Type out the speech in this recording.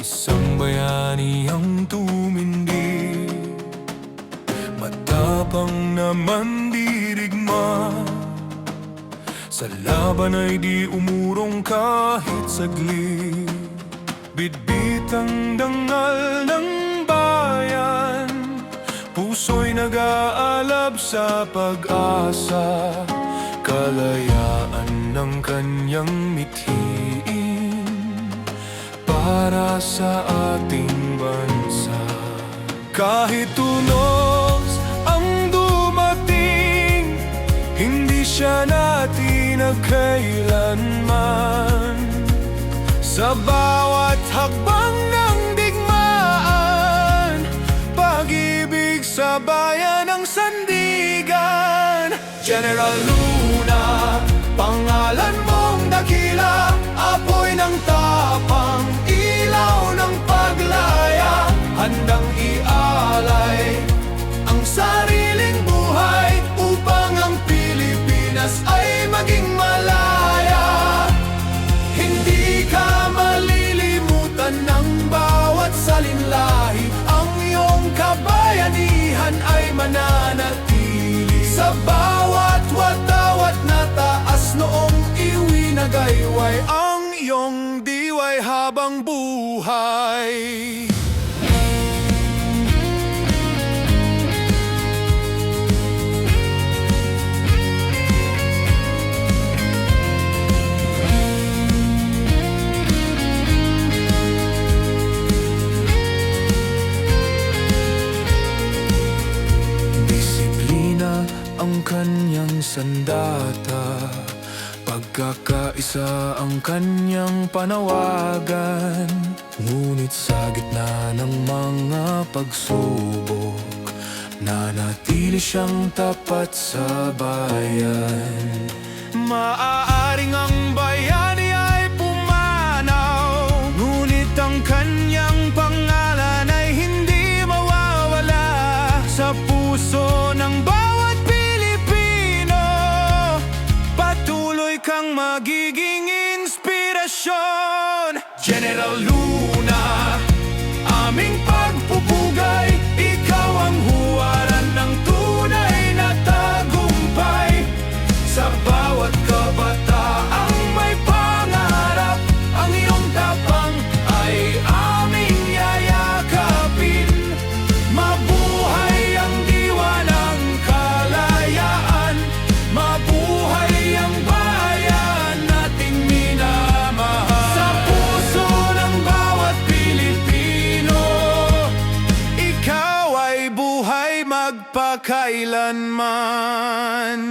Isang bayani ang tumindi, matapang na mandirigma. Sa laban ay di umurong kahit saglit. Bitbit ang dangal ng bayan, puso'y nag-aalab sa pag-asa. Kalayaan ng kanyang mithiin para sa ating bansa. Kahit tunos ang dumating, hindi siya natinag kailanman. Sa bawat hakbang ng digmaan, pag-ibig sa bayan ang sandigan. General Luna, pangalan mong dakila, apoy ng tapang, ilaw ng paglaya. Handang ialay ang sariling buhay upang ang Pilipinas ay maging malaya. Hindi ka malilimutan ng bawat salinlahi, ang iyong kabayanihan ay mananatili. Sa bawat watawat na taas noong iwinagayway, ang iyong diway habang buhay. Ang kanyang sandata, pagkakaisa ang kanyang panawagan. Ngunit sa gitna ng mga pagsubok, nanatili siyang tapat sa bayan. Maaaring ang bayani ay pumanaw, ngunit ang kanyang pangalan ay hindi mawawala sa puso ng bayan. Kang magiging inspirasyon, General Luna, aming pagpupugay. Ikaw ang huwaran ng tunay na tagumpay. Sa bawat kabataang may pangarap, ang iyong tapang ay aming yayakapin. Mabuhay ang diwa ng kalayaan, mabuhay ang magpakailanman.